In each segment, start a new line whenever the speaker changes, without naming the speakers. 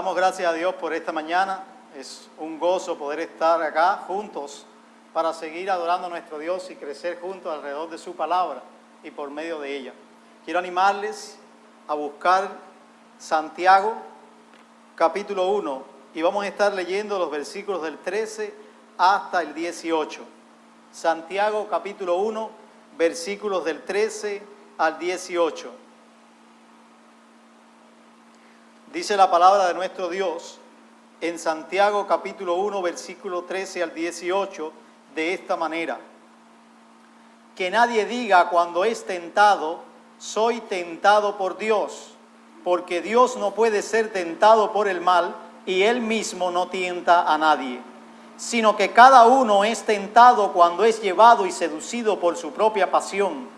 Damos gracias a Dios por esta mañana. Es un gozo poder estar acá juntos para seguir adorando a nuestro Dios y crecer juntos alrededor de su palabra y por medio de ella. Quiero animarles a buscar Santiago capítulo 1 y vamos a estar leyendo los versículos del 13 hasta el 18. Santiago capítulo 1, versículos del 13 al 18. Dice la palabra de nuestro Dios en Santiago capítulo 1, versículo 13 al 18, de esta manera. Que nadie diga cuando es tentado, soy tentado por Dios, porque Dios no puede ser tentado por el mal y Él mismo no tienta a nadie, sino que cada uno es tentado cuando es llevado y seducido por su propia pasión.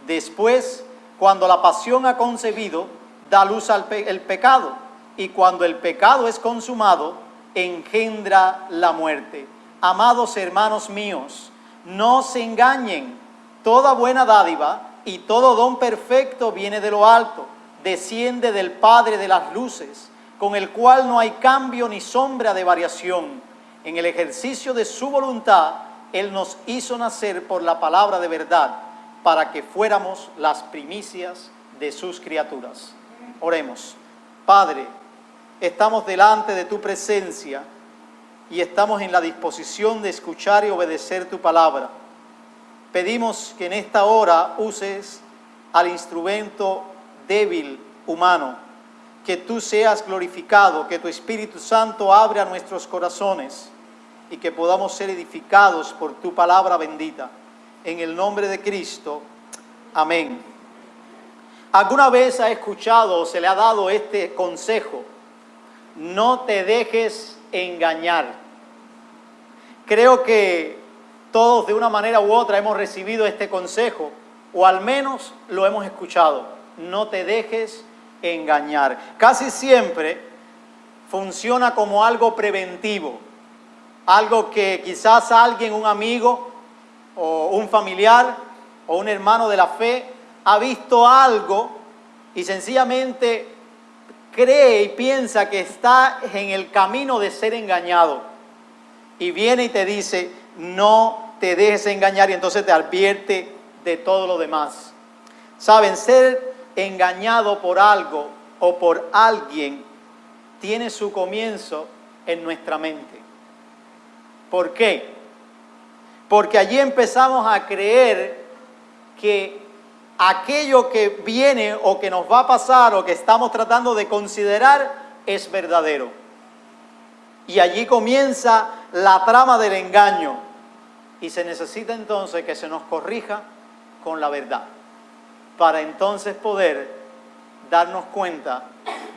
Después, cuando la pasión ha concebido, da luz el pecado, y cuando el pecado es consumado, engendra la muerte. Amados hermanos míos, no se engañen. Toda buena dádiva y todo don perfecto viene de lo alto, desciende del Padre de las luces, con el cual no hay cambio ni sombra de variación. En el ejercicio de su voluntad, Él nos hizo nacer por la palabra de verdad, para que fuéramos las primicias de sus criaturas. Oremos. Padre, estamos delante de tu presencia y estamos en la disposición de escuchar y obedecer tu palabra. Pedimos que en esta hora uses al instrumento débil humano, que tú seas glorificado, que tu Espíritu Santo abra nuestros corazones y que podamos ser edificados por tu palabra bendita. En el nombre de Cristo, amén. ¿Alguna vez ha escuchado o se le ha dado este consejo? No te dejes engañar. Creo que todos de una manera u otra hemos recibido este consejo, o al menos lo hemos escuchado. No te dejes engañar. Casi siempre funciona como algo preventivo, algo que quizás alguien, un amigo o un familiar o un hermano de la fe ha visto algo y sencillamente cree y piensa que está en el camino de ser engañado y viene y te dice no te dejes engañar, y entonces te advierte de todo lo demás. Saben, ser engañado por algo o por alguien tiene su comienzo en nuestra mente. ¿Por qué? Porque allí empezamos a creer que aquello que viene o que nos va a pasar o que estamos tratando de considerar es verdadero. Y allí comienza la trama del engaño y se necesita entonces que se nos corrija con la verdad, para entonces poder darnos cuenta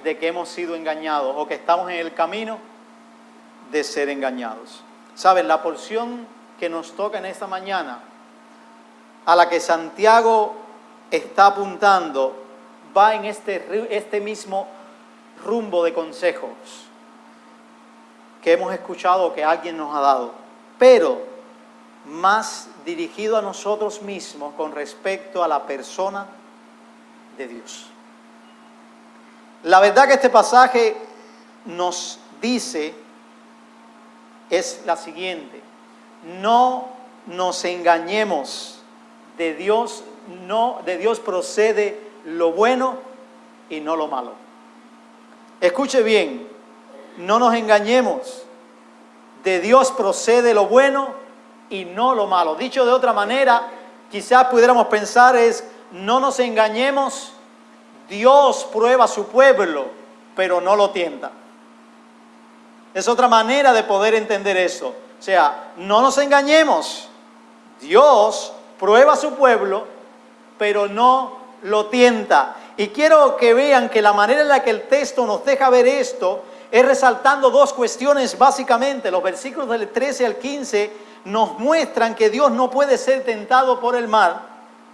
de que hemos sido engañados o que estamos en el camino de ser engañados. ¿Saben? La porción que nos toca en esta mañana, a la que Santiago está apuntando, va en este mismo rumbo de consejos que hemos escuchado o que alguien nos ha dado, pero más dirigido a nosotros mismos con respecto a la persona de Dios. La verdad que este pasaje nos dice es la siguiente: no nos engañemos, de Dios procede lo bueno y no lo malo. Escuche bien, no nos engañemos, de Dios procede lo bueno y no lo malo. Dicho de otra manera, quizás pudiéramos pensar es: no nos engañemos, Dios prueba a su pueblo, pero no lo tienta. Es otra manera de poder entender eso. O sea, no nos engañemos, Dios prueba a su pueblo, pero no lo tienta. Y quiero que vean que la manera en la que el texto nos deja ver esto es resaltando dos cuestiones básicamente. Los versículos del 13 al 15 nos muestran que Dios no puede ser tentado por el mal.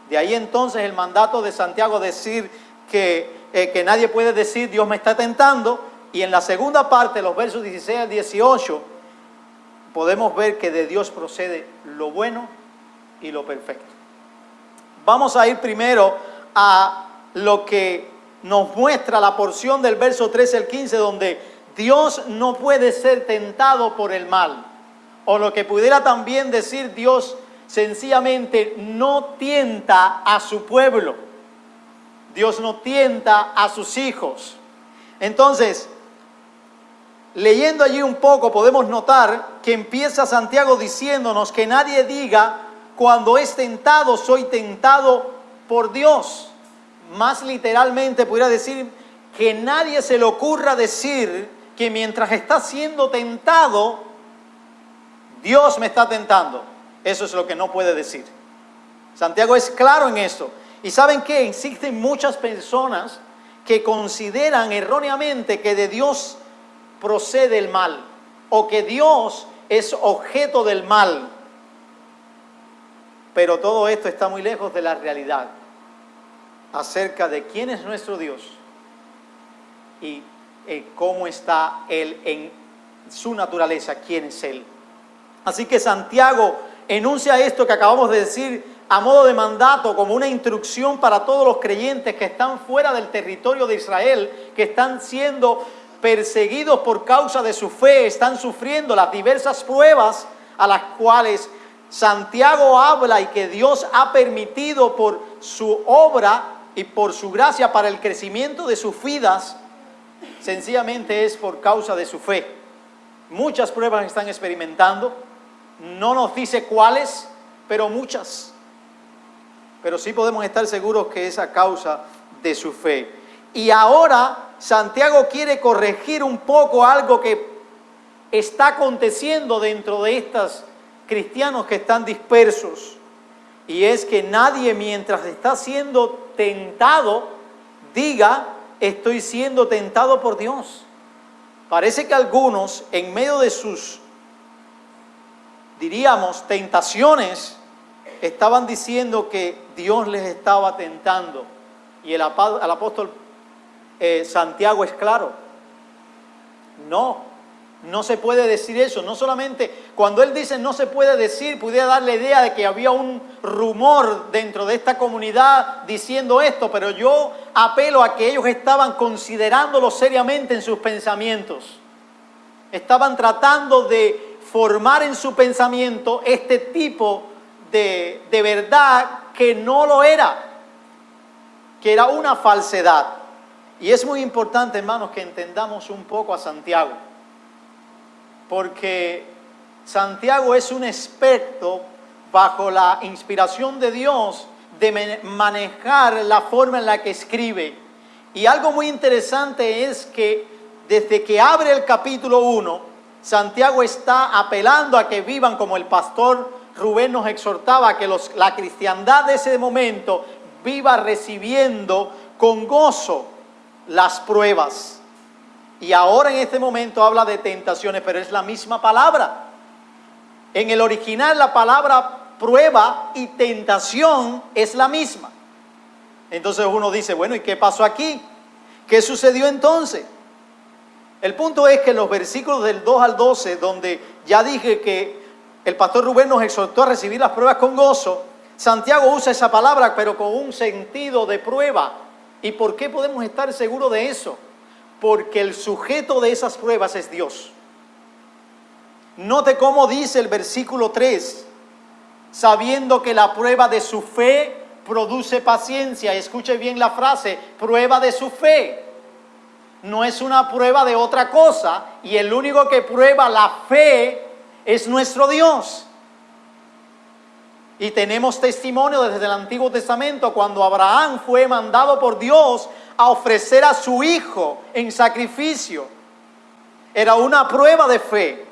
De ahí entonces el mandato de Santiago decir que nadie puede decir Dios me está tentando. Y en la segunda parte, los versos 16 al 18, podemos ver que de Dios procede lo bueno y lo perfecto. Vamos a ir primero a lo que nos muestra la porción del verso 13 al 15, donde Dios no puede ser tentado por el mal. O lo que pudiera también decir, Dios sencillamente no tienta a su pueblo. Dios no tienta a sus hijos. Entonces, leyendo allí un poco, podemos notar que empieza Santiago diciéndonos que nadie diga, cuando es tentado, soy tentado por Dios. Más literalmente pudiera decir que nadie se le ocurra decir que mientras está siendo tentado, Dios me está tentando. Eso es lo que no puede decir. Santiago es claro en esto. ¿Y saben qué? Existen muchas personas que consideran erróneamente que de Dios procede el mal o que Dios es objeto del mal. Pero todo esto está muy lejos de la realidad acerca de quién es nuestro Dios y cómo está Él en su naturaleza, quién es Él. Así que Santiago enuncia esto que acabamos de decir a modo de mandato, como una instrucción para todos los creyentes que están fuera del territorio de Israel, que están siendo perseguidos por causa de su fe, están sufriendo las diversas pruebas a las cuales Santiago habla y que Dios ha permitido por su obra y por su gracia para el crecimiento de sus vidas. Sencillamente es por causa de su fe. Muchas pruebas están experimentando, no nos dice cuáles, pero muchas. Pero sí podemos estar seguros que es a causa de su fe. Y ahora Santiago quiere corregir un poco algo que está aconteciendo dentro de estos cristianos que están dispersos. Y es que nadie, mientras está siendo tentado, diga, estoy siendo tentado por Dios. Parece que algunos, en medio de sus, diríamos, tentaciones, estaban diciendo que Dios les estaba tentando. Y el apóstol Santiago es claro. No se puede decir eso. No solamente, cuando él dice no se puede decir, pudiera dar la idea de que había un rumor dentro de esta comunidad diciendo esto, pero yo apelo a que ellos estaban considerándolo seriamente en sus pensamientos. Estaban tratando de formar en su pensamiento este tipo de verdad que no lo era, que era una falsedad. Y es muy importante, hermanos, que entendamos un poco a Santiago, porque Santiago es un experto bajo la inspiración de Dios de manejar la forma en la que escribe. Y algo muy interesante es que desde que abre el capítulo 1, Santiago está apelando a que vivan como el pastor Rubén nos exhortaba, que la cristiandad de ese momento viva recibiendo con gozo las pruebas. Y ahora en este momento habla de tentaciones, pero es la misma palabra. En el original la palabra prueba y tentación es la misma. Entonces uno dice, bueno, ¿y qué pasó aquí? ¿Qué sucedió entonces? El punto es que en los versículos del 2 al 12, donde ya dije que el pastor Rubén nos exhortó a recibir las pruebas con gozo, Santiago usa esa palabra, pero con un sentido de prueba. ¿Y por qué podemos estar seguros de eso? Porque el sujeto de esas pruebas es Dios. Note cómo dice el versículo 3, sabiendo que la prueba de su fe produce paciencia. Escuche bien la frase, prueba de su fe. No es una prueba de otra cosa, y el único que prueba la fe es nuestro Dios. Y tenemos testimonio desde el Antiguo Testamento cuando Abraham fue mandado por Dios a ofrecer a su hijo en sacrificio. Era una prueba de fe.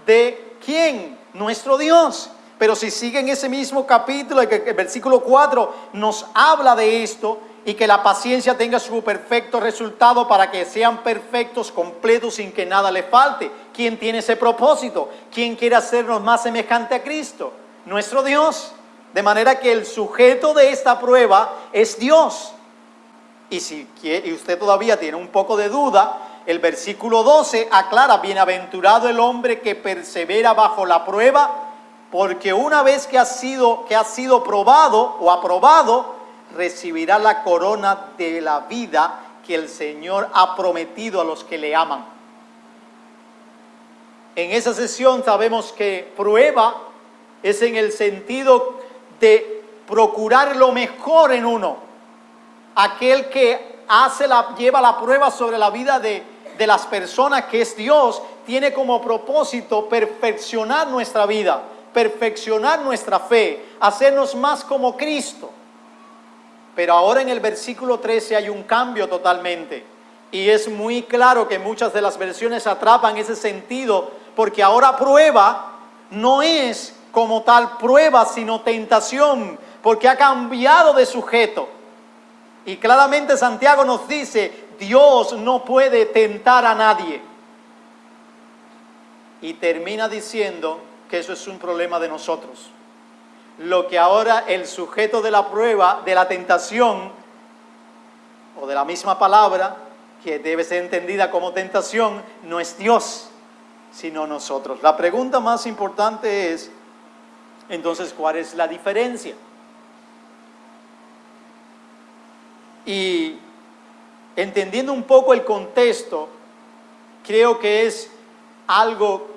¿De quién? Nuestro Dios. Pero si sigue en ese mismo capítulo, el versículo 4 nos habla de esto, y que la paciencia tenga su perfecto resultado para que sean perfectos, completos, sin que nada le falte. ¿Quién tiene ese propósito? ¿Quién quiere hacernos más semejante a Cristo? Nuestro Dios. De manera que el sujeto de esta prueba es Dios. Y si usted todavía tiene un poco de duda, el versículo 12 aclara, bienaventurado el hombre que persevera bajo la prueba, porque una vez que ha sido probado o aprobado, recibirá la corona de la vida que el Señor ha prometido a los que le aman. En esa sesión sabemos que prueba es en el sentido de procurar lo mejor en uno. Aquel que lleva la prueba sobre la vida de las personas, que es Dios, tiene como propósito perfeccionar nuestra vida, perfeccionar nuestra fe, hacernos más como Cristo. Pero ahora en el versículo 13 hay un cambio totalmente. Y es muy claro que muchas de las versiones atrapan ese sentido, porque ahora prueba no es como tal prueba, sino tentación, porque ha cambiado de sujeto. Y claramente Santiago nos dice, Dios no puede tentar a nadie. Y termina diciendo que eso es un problema de nosotros. Lo que ahora el sujeto de la prueba, de la tentación, o de la misma palabra, que debe ser entendida como tentación, no es Dios, sino nosotros. La pregunta más importante es, entonces, ¿cuál es la diferencia? Y entendiendo un poco el contexto, creo que es algo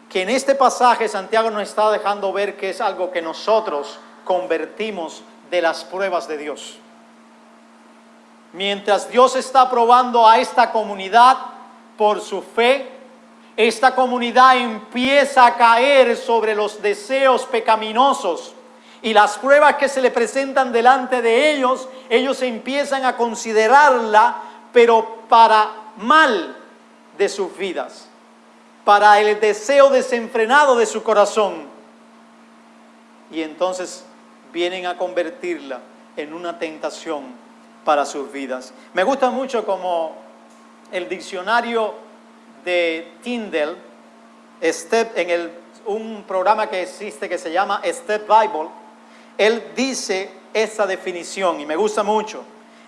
que en este pasaje Santiago nos está dejando ver que es algo que nosotros convertimos de las pruebas de Dios. Mientras Dios está probando a esta comunidad por su fe, esta comunidad empieza a caer sobre los deseos pecaminosos y las pruebas que se le presentan delante de ellos, ellos empiezan a considerarla, pero para mal de sus vidas, para el deseo desenfrenado de su corazón. Y entonces vienen a convertirla en una tentación para sus vidas. Me gusta mucho como el diccionario de Tyndale, un programa que existe que se llama Step Bible, él dice esa definición y me gusta mucho.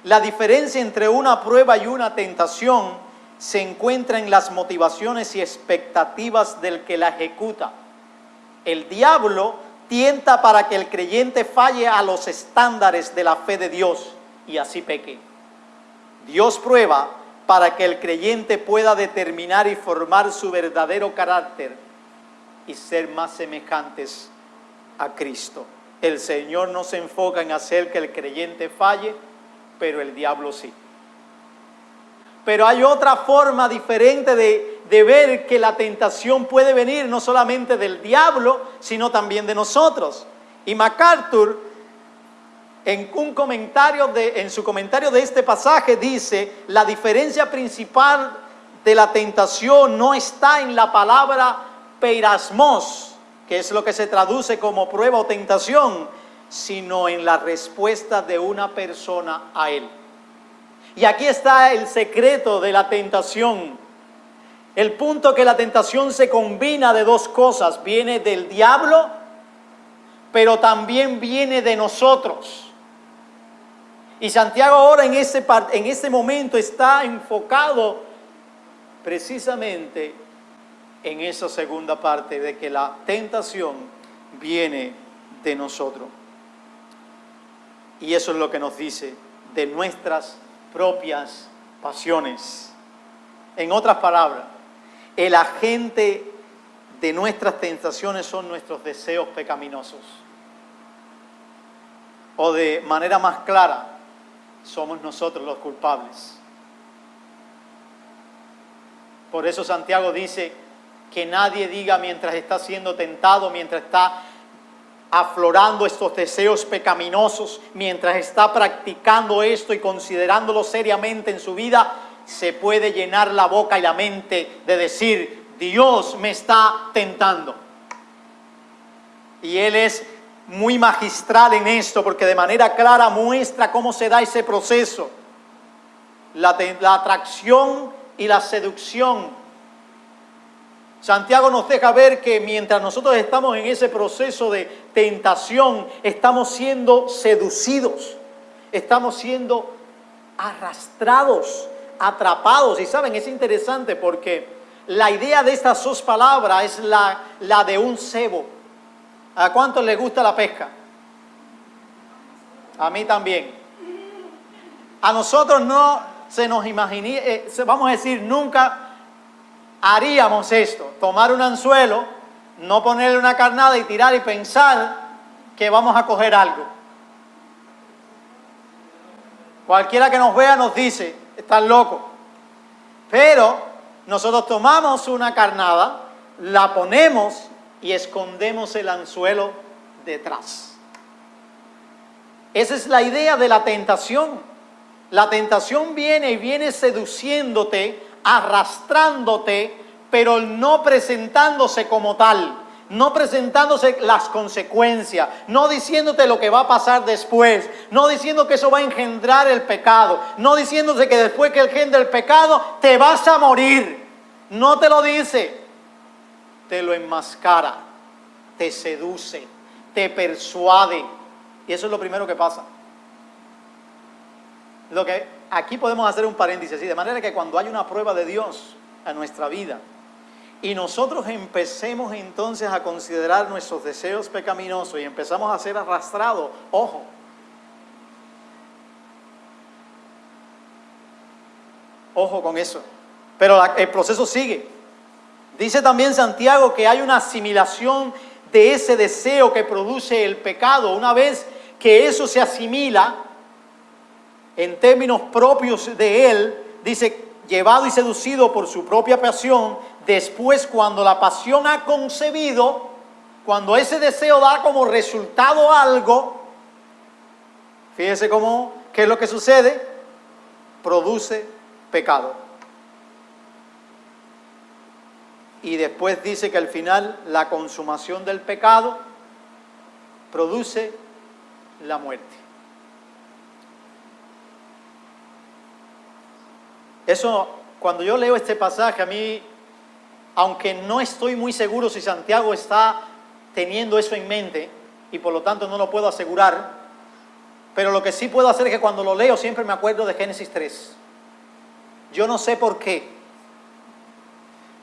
La diferencia entre una prueba y una tentación se encuentra en las motivaciones y expectativas del que la ejecuta. El diablo tienta para que el creyente falle a los estándares de la fe de Dios y así peque. Dios prueba para que el creyente pueda determinar y formar su verdadero carácter y ser más semejantes a Cristo. El Señor no se enfoca en hacer que el creyente falle, pero el diablo sí. Pero hay otra forma diferente de ver que la tentación puede venir no solamente del diablo, sino también de nosotros. Y MacArthur, en su comentario de este pasaje, dice: la diferencia principal de la tentación no está en la palabra peirasmos, que es lo que se traduce como prueba o tentación, sino en la respuesta de una persona a él. Y aquí está el secreto de la tentación. El punto que la tentación se combina de dos cosas: viene del diablo, pero también viene de nosotros. Y Santiago ahora en ese momento está enfocado precisamente en esa segunda parte, de que la tentación viene de nosotros. Y eso es lo que nos dice de nuestras propias pasiones. En otras palabras, el agente de nuestras tentaciones son nuestros deseos pecaminosos. O de manera más clara, somos nosotros los culpables. Por eso Santiago dice que nadie diga mientras está siendo tentado, mientras está aflorando estos deseos pecaminosos, mientras está practicando esto y considerándolo seriamente en su vida, se puede llenar la boca y la mente de decir: Dios me está tentando. Y él es muy magistral en esto, porque de manera clara muestra cómo se da ese proceso, la atracción y la seducción. Santiago nos deja ver que mientras nosotros estamos en ese proceso de tentación, estamos siendo seducidos, estamos siendo arrastrados, atrapados. Y saben, es interesante porque la idea de estas dos palabras es la de un cebo. ¿A cuántos les gusta la pesca? A mí también. A nosotros no se nos imagina, vamos a decir, nunca haríamos esto: tomar un anzuelo, no ponerle una carnada y tirar y pensar que vamos a coger algo. Cualquiera que nos vea nos dice: estás loco. Pero nosotros tomamos una carnada, la ponemos y escondemos el anzuelo detrás. Esa es la idea de la tentación. La tentación viene y viene seduciéndote, arrastrándote, pero no presentándose como tal, no presentándose las consecuencias, no diciéndote lo que va a pasar después, no diciendo que eso va a engendrar el pecado, no diciéndote que después que engendra el pecado te vas a morir. No te lo dice, te lo enmascara, te seduce, te persuade, y eso es lo primero que pasa. Lo que aquí podemos hacer un paréntesis, de manera que cuando hay una prueba de Dios en nuestra vida y nosotros empecemos entonces a considerar nuestros deseos pecaminosos y empezamos a ser arrastrados, ojo, ojo con eso, pero el proceso sigue. Dice también Santiago que hay una asimilación de ese deseo que produce el pecado. Una vez que eso se asimila en términos propios de él, dice: llevado y seducido por su propia pasión. Después, cuando la pasión ha concebido, cuando ese deseo da como resultado algo, fíjese qué es lo que sucede: produce pecado. Y después dice que al final la consumación del pecado produce la muerte. Eso, cuando yo leo este pasaje, a mí, aunque no estoy muy seguro si Santiago está teniendo eso en mente, y por lo tanto no lo puedo asegurar, pero lo que sí puedo hacer es que cuando lo leo siempre me acuerdo de Génesis 3. Yo no sé por qué,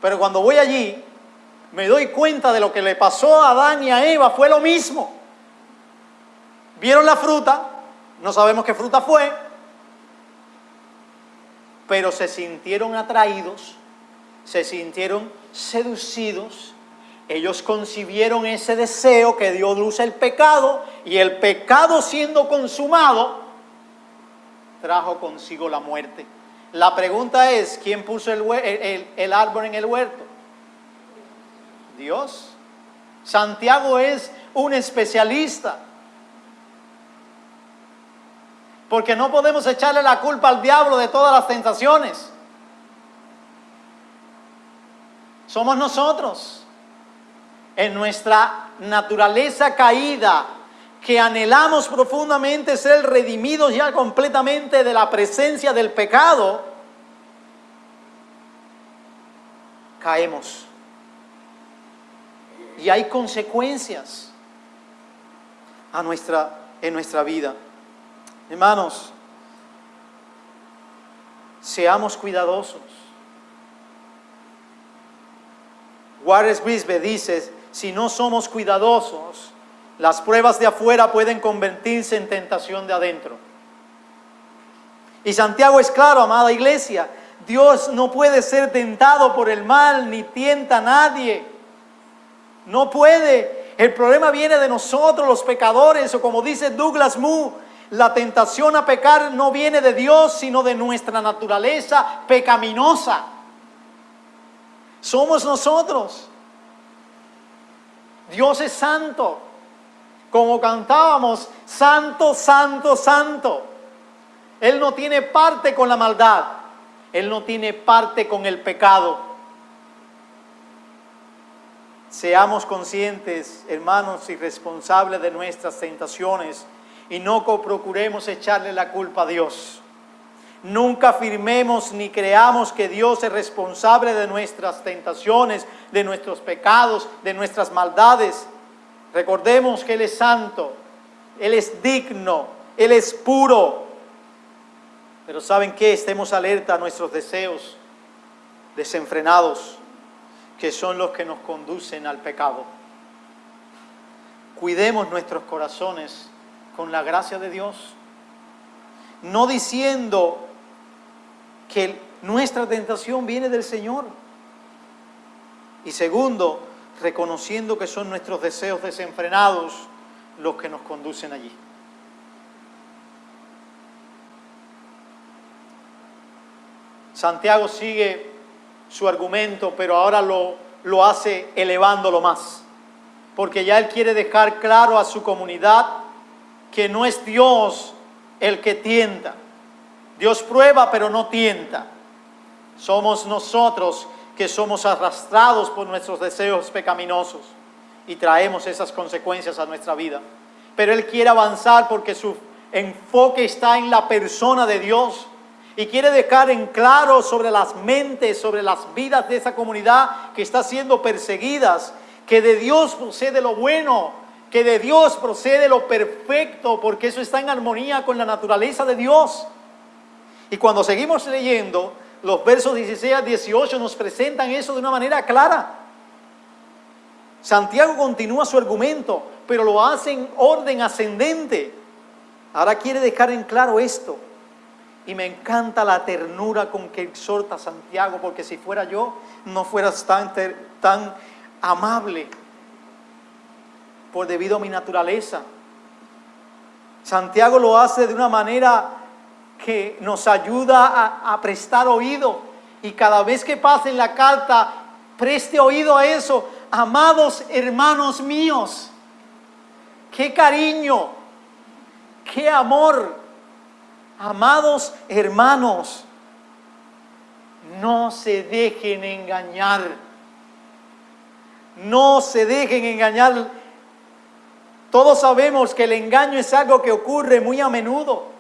pero cuando voy allí me doy cuenta de lo que le pasó a Adán y a Eva. Fue lo mismo. Vieron la fruta, no sabemos qué fruta fue, pero se sintieron atraídos, se sintieron seducidos. Ellos concibieron ese deseo que dio luz al pecado, y el pecado, siendo consumado, trajo consigo la muerte. La pregunta es: ¿quién puso el árbol en el huerto? Dios. Santiago es un especialista, porque no podemos echarle la culpa al diablo de todas las tentaciones. Somos nosotros, en nuestra naturaleza caída, que anhelamos profundamente ser redimidos ya completamente de la presencia del pecado, caemos. Y hay consecuencias en nuestra vida. Hermanos, seamos cuidadosos. Wallace Brisbane dice: si no somos cuidadosos, las pruebas de afuera pueden convertirse en tentación de adentro. Y Santiago es claro, amada iglesia: Dios no puede ser tentado por el mal, ni tienta a nadie. No puede. El problema viene de nosotros, los pecadores, o como dice Douglas Moo, la tentación a pecar no viene de Dios, sino de nuestra naturaleza pecaminosa. Somos nosotros. Dios es santo. Como cantábamos: santo, santo, santo. Él no tiene parte con la maldad. Él no tiene parte con el pecado. Seamos conscientes, hermanos, y responsables de nuestras tentaciones, y no procuremos echarle la culpa a Dios. Nunca afirmemos ni creamos que Dios es responsable de nuestras tentaciones, de nuestros pecados, de nuestras maldades. Recordemos que Él es santo, Él es digno, Él es puro. Pero ¿saben qué? Estemos alerta a nuestros deseos desenfrenados, que son los que nos conducen al pecado. Cuidemos nuestros corazones con la gracia de Dios, no diciendo que nuestra tentación viene del Señor. Y segundo, reconociendo que son nuestros deseos desenfrenados los que nos conducen allí. Santiago sigue su argumento, pero ahora lo hace elevándolo más. Porque ya él quiere dejar claro a su comunidad que no es Dios el que tienta. Dios prueba, pero no tienta. Somos nosotros que somos arrastrados por nuestros deseos pecaminosos y traemos esas consecuencias a nuestra vida. Pero él quiere avanzar porque su enfoque está en la persona de Dios y quiere dejar en claro sobre las mentes, sobre las vidas de esa comunidad que está siendo perseguidas, que de Dios procede lo bueno, que de Dios procede lo perfecto, porque eso está en armonía con la naturaleza de Dios. Y cuando seguimos leyendo, los versos 16 al 18 nos presentan eso de una manera clara. Santiago continúa su argumento, pero lo hace en orden ascendente. Ahora quiere dejar en claro esto. Y me encanta la ternura con que exhorta Santiago, porque si fuera yo, no fueras tan amable por debido a mi naturaleza. Santiago lo hace de una manera que nos ayuda a prestar oído, y cada vez que pase en la carta, preste oído a eso. Amados hermanos míos, qué cariño, qué amor. Amados hermanos, no se dejen engañar. No se dejen engañar. Todos sabemos que el engaño es algo que ocurre muy a menudo.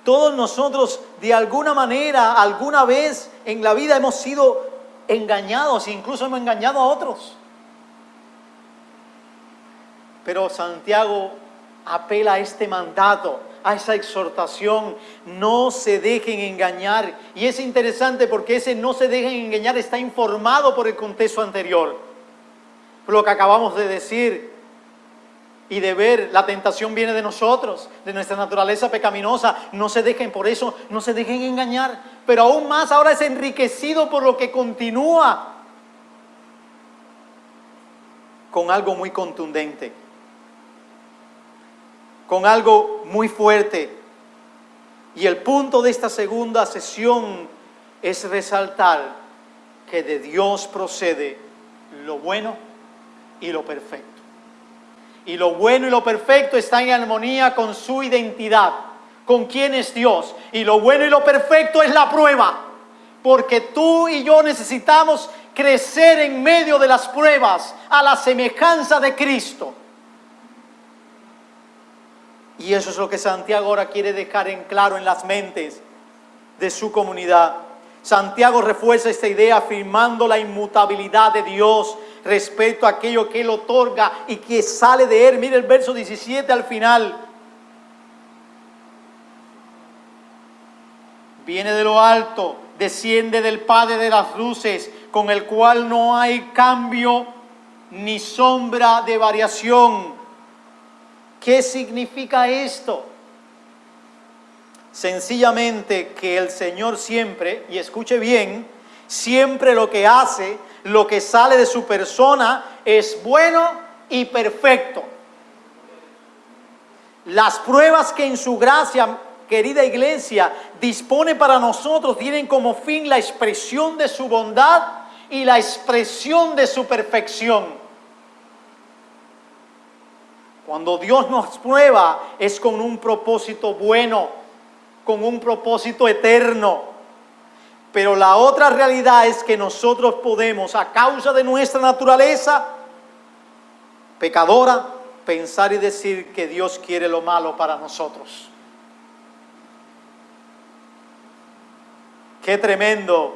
Todos nosotros de alguna manera, alguna vez en la vida hemos sido engañados, incluso hemos engañado a otros. Pero Santiago apela a este mandato, a esa exhortación: no se dejen engañar. Y es interesante porque ese no se dejen engañar está informado por el contexto anterior, por lo que acabamos de decir y de ver. La tentación viene de nosotros, de nuestra naturaleza pecaminosa. No se dejen, por eso, no se dejen engañar. Pero aún más ahora es enriquecido por lo que continúa con algo muy contundente, con algo muy fuerte. Y el punto de esta segunda sesión es resaltar que de Dios procede lo bueno y lo perfecto. Y lo bueno y lo perfecto está en armonía con su identidad, con quién es Dios. Y lo bueno y lo perfecto es la prueba, porque tú y yo necesitamos crecer en medio de las pruebas a la semejanza de Cristo. Y eso es lo que Santiago ahora quiere dejar en claro en las mentes de su comunidad. Santiago refuerza esta idea afirmando la inmutabilidad de Dios respecto a aquello que Él otorga y que sale de Él. Mire el verso 17 al final. Viene de lo alto, desciende del Padre de las luces, con el cual no hay cambio ni sombra de variación. ¿Qué significa esto? Sencillamente que el Señor siempre, y escuche bien, siempre lo que hace, lo que sale de su persona es bueno y perfecto. Las pruebas que en su gracia, querida iglesia, dispone para nosotros tienen como fin la expresión de su bondad y la expresión de su perfección. Cuando Dios nos prueba es con un propósito bueno, con un propósito eterno. Pero la otra realidad es que nosotros podemos, a causa de nuestra naturaleza pecadora, pensar y decir que Dios quiere lo malo para nosotros. ¡Qué tremendo!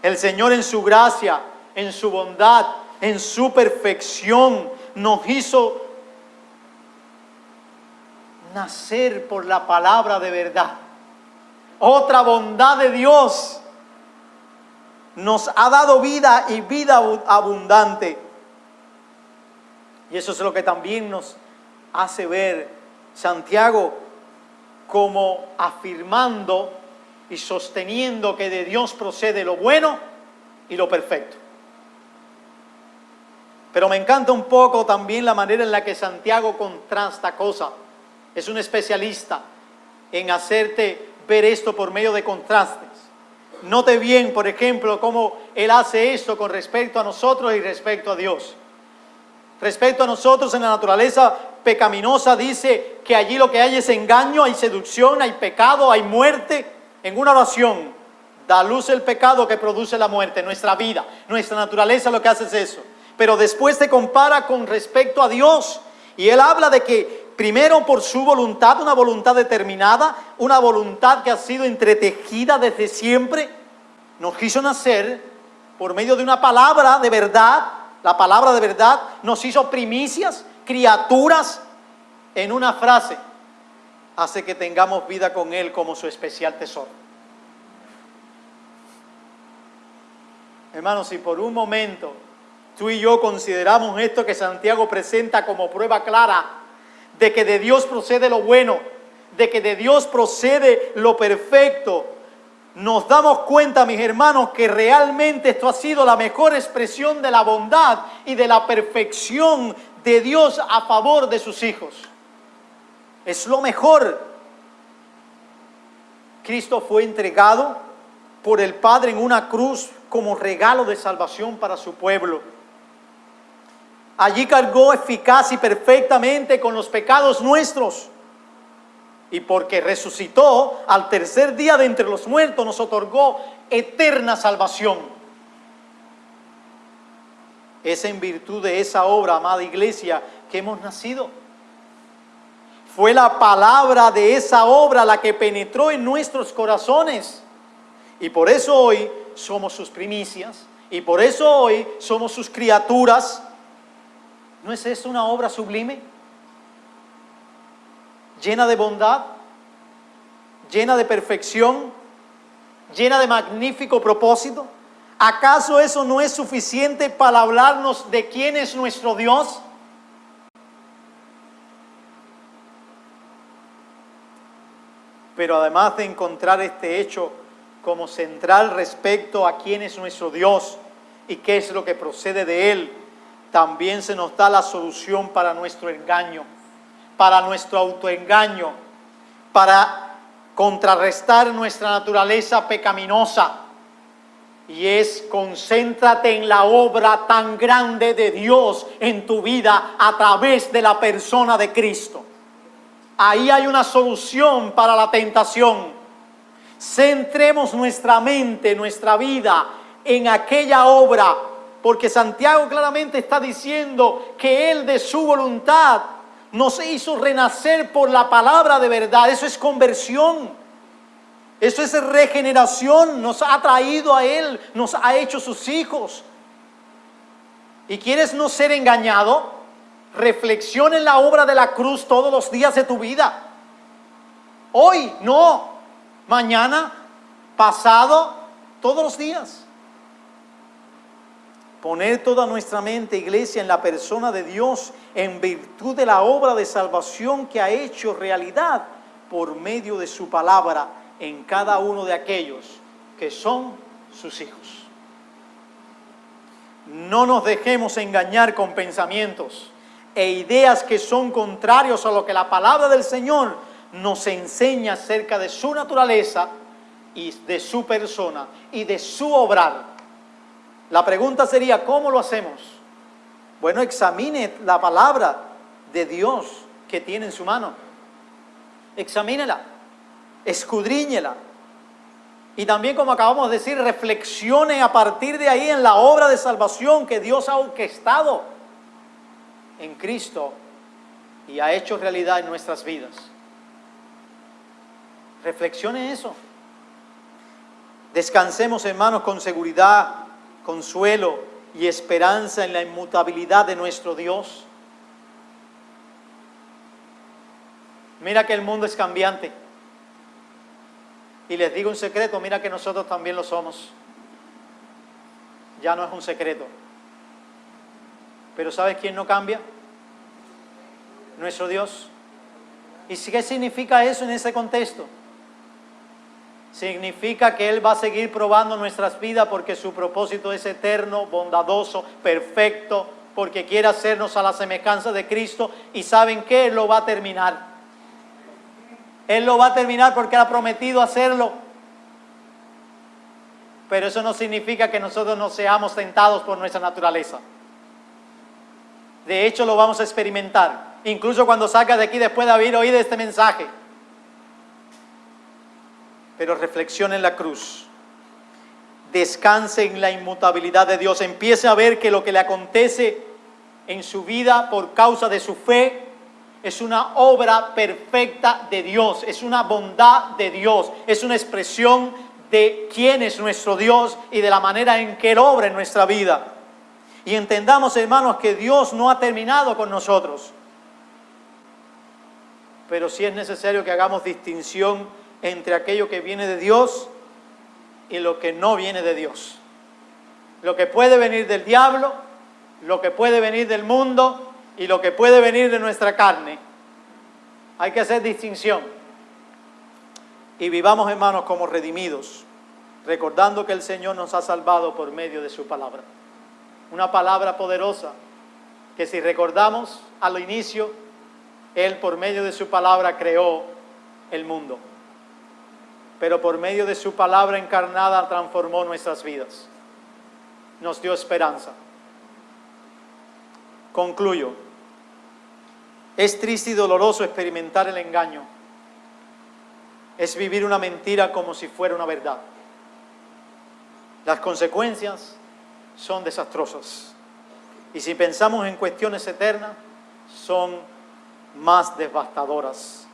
El Señor en su gracia, en su bondad, en su perfección, nos hizo nacer por la palabra de verdad. Otra bondad de Dios. Nos ha dado vida y vida abundante. Y eso es lo que también nos hace ver Santiago como afirmando y sosteniendo que de Dios procede lo bueno y lo perfecto. Pero me encanta un poco también la manera en la que Santiago contrasta cosas. Es un especialista en hacerte ver esto por medio de contrastes. Note bien, por ejemplo, cómo él hace esto con respecto a nosotros y respecto a Dios. Respecto a nosotros en la naturaleza pecaminosa dice que allí lo que hay es engaño, hay seducción, hay pecado, hay muerte. En una oración da a luz el pecado que produce la muerte, nuestra vida, nuestra naturaleza lo que hace es eso. Pero después se compara con respecto a Dios y él habla de que primero por su voluntad, una voluntad determinada, una voluntad que ha sido entretejida desde siempre, nos quiso nacer por medio de una palabra de verdad. La palabra de verdad nos hizo primicias, criaturas. En una frase, hace que tengamos vida con Él como su especial tesoro. Hermanos, si por un momento tú y yo consideramos esto que Santiago presenta como prueba clara de que de Dios procede lo bueno, de que de Dios procede lo perfecto, nos damos cuenta, mis hermanos, que realmente esto ha sido la mejor expresión de la bondad y de la perfección de Dios a favor de sus hijos. Es lo mejor. Cristo fue entregado por el Padre en una cruz como regalo de salvación para su pueblo. Allí cargó eficaz y perfectamente con los pecados nuestros. Y porque resucitó al tercer día de entre los muertos, nos otorgó eterna salvación. Es en virtud de esa obra, amada iglesia, que hemos nacido. Fue la palabra de esa obra la que penetró en nuestros corazones. Y por eso hoy somos sus primicias. Y por eso hoy somos sus criaturas. ¿No es eso una obra sublime? Llena de bondad, llena de perfección, llena de magnífico propósito. ¿Acaso eso no es suficiente para hablarnos de quién es nuestro Dios? Pero además de encontrar este hecho como central respecto a quién es nuestro Dios y qué es lo que procede de Él, también se nos da la solución para nuestro engaño, para nuestro autoengaño, para contrarrestar nuestra naturaleza pecaminosa. Y es: concéntrate en la obra tan grande de Dios en tu vida a través de la persona de Cristo. Ahí hay una solución para la tentación. Centremos nuestra mente, nuestra vida en aquella obra, porque Santiago claramente está diciendo que Él de su voluntad nos hizo renacer por la palabra de verdad. Eso es conversión, eso es regeneración, nos ha traído a Él, nos ha hecho sus hijos. ¿Y quieres no ser engañado? Reflexiona en la obra de la cruz todos los días de tu vida. Hoy, no, mañana, pasado, todos los días. Poner toda nuestra mente, iglesia, en la persona de Dios en virtud de la obra de salvación que ha hecho realidad por medio de su palabra en cada uno de aquellos que son sus hijos. No nos dejemos engañar con pensamientos e ideas que son contrarios a lo que la palabra del Señor nos enseña acerca de su naturaleza y de su persona y de su obrar. La pregunta sería: ¿cómo lo hacemos? Bueno, examine la palabra de Dios que tiene en su mano. Examínela, escudriñela. Y también, como acabamos de decir, reflexione a partir de ahí en la obra de salvación que Dios ha orquestado en Cristo y ha hecho realidad en nuestras vidas. Reflexione eso. Descansemos, hermanos, con seguridad, consuelo y esperanza en la inmutabilidad de nuestro Dios. Mira que el mundo es cambiante. Y les digo un secreto: mira que nosotros también lo somos. Ya no es un secreto. Pero ¿sabes quién no cambia? Nuestro Dios. ¿Y qué significa eso en ese contexto? Significa que Él va a seguir probando nuestras vidas porque su propósito es eterno, bondadoso, perfecto, porque quiere hacernos a la semejanza de Cristo, y ¿saben qué? Él lo va a terminar. Él lo va a terminar porque Él ha prometido hacerlo. Pero eso no significa que nosotros no seamos tentados por nuestra naturaleza. De hecho, lo vamos a experimentar, incluso cuando salga de aquí después de haber oído este mensaje. Pero reflexione en la cruz. Descanse en la inmutabilidad de Dios. Empiece a ver que lo que le acontece en su vida por causa de su fe es una obra perfecta de Dios, es una bondad de Dios, es una expresión de quién es nuestro Dios y de la manera en que Él obra en nuestra vida. Y entendamos, hermanos, que Dios no ha terminado con nosotros. Pero sí es necesario que hagamos distinción entre aquello que viene de Dios y lo que no viene de Dios. Lo que puede venir del diablo, lo que puede venir del mundo y lo que puede venir de nuestra carne. Hay que hacer distinción. Y vivamos, hermanos, como redimidos, recordando que el Señor nos ha salvado por medio de su palabra. Una palabra poderosa, que si recordamos al inicio, Él por medio de su palabra creó el mundo. Pero por medio de su palabra encarnada transformó nuestras vidas. Nos dio esperanza. Concluyo. Es triste y doloroso experimentar el engaño. Es vivir una mentira como si fuera una verdad. Las consecuencias son desastrosas. Y si pensamos en cuestiones eternas, son más devastadoras.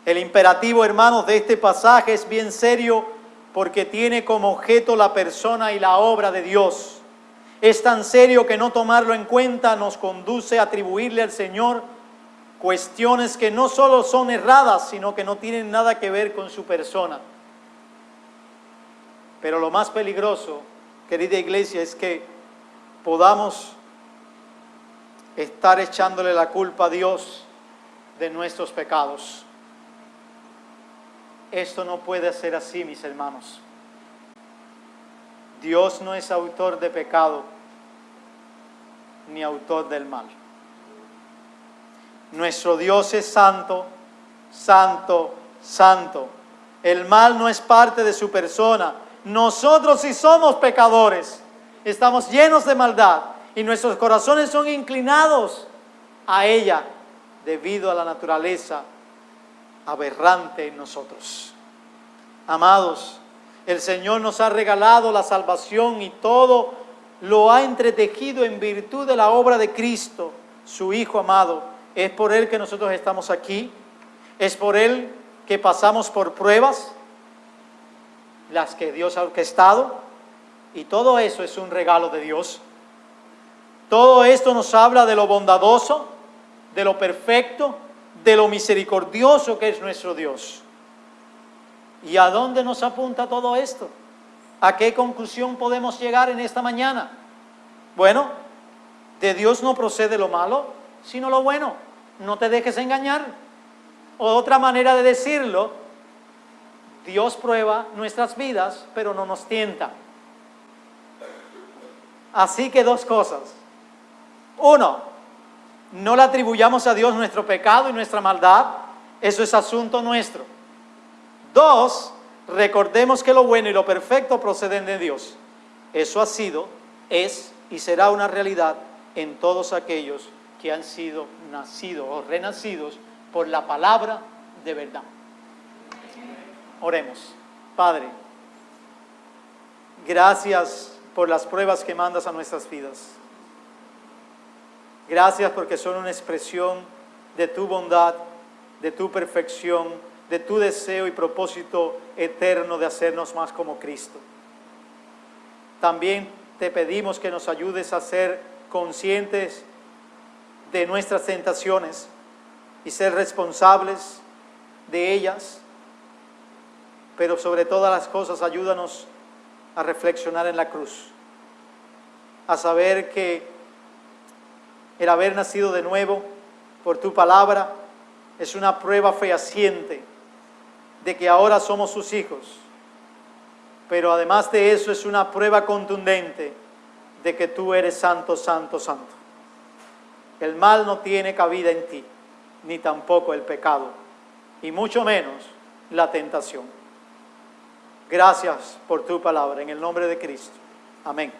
El imperativo, hermanos, de este pasaje es bien serio porque tiene como objeto la persona y la obra de Dios. Es tan serio que no tomarlo en cuenta nos conduce a atribuirle al Señor cuestiones que no solo son erradas, sino que no tienen nada que ver con su persona. Pero lo más peligroso, querida iglesia, es que podamos estar echándole la culpa a Dios de nuestros pecados. Esto no puede ser así, mis hermanos. Dios no es autor de pecado, ni autor del mal. Nuestro Dios es santo, santo, santo. El mal no es parte de su persona. Nosotros sí somos pecadores. Estamos llenos de maldad y nuestros corazones son inclinados a ella debido a la naturaleza aberrante en nosotros. Amados, el Señor nos ha regalado la salvación y todo lo ha entretejido en virtud de la obra de Cristo, su Hijo amado. Es por Él que nosotros estamos aquí, es por Él que pasamos por pruebas, las que Dios ha orquestado, y todo eso es un regalo de Dios. Todo esto nos habla de lo bondadoso, de lo perfecto, de lo misericordioso que es nuestro Dios. ¿Y a dónde nos apunta todo esto? ¿A qué conclusión podemos llegar en esta mañana? Bueno, de Dios no procede lo malo, sino lo bueno. No te dejes engañar. Otra manera de decirlo, Dios prueba nuestras vidas, pero no nos tienta. Así que dos cosas. Uno, no le atribuyamos a Dios nuestro pecado y nuestra maldad. Eso es asunto nuestro. Dos, recordemos que lo bueno y lo perfecto proceden de Dios. Eso ha sido, es y será una realidad en todos aquellos que han sido nacidos o renacidos por la palabra de verdad. Oremos. Padre, gracias por las pruebas que mandas a nuestras vidas. Gracias porque son una expresión de tu bondad, de tu perfección, de tu deseo y propósito eterno de hacernos más como Cristo. También te pedimos que nos ayudes a ser conscientes de nuestras tentaciones y ser responsables de ellas, pero sobre todas las cosas ayúdanos a reflexionar en la cruz, a saber que el haber nacido de nuevo por tu palabra es una prueba fehaciente de que ahora somos sus hijos, pero además de eso es una prueba contundente de que tú eres santo, santo, santo. El mal no tiene cabida en ti, ni tampoco el pecado, y mucho menos la tentación. Gracias por tu palabra, en el nombre de Cristo. Amén.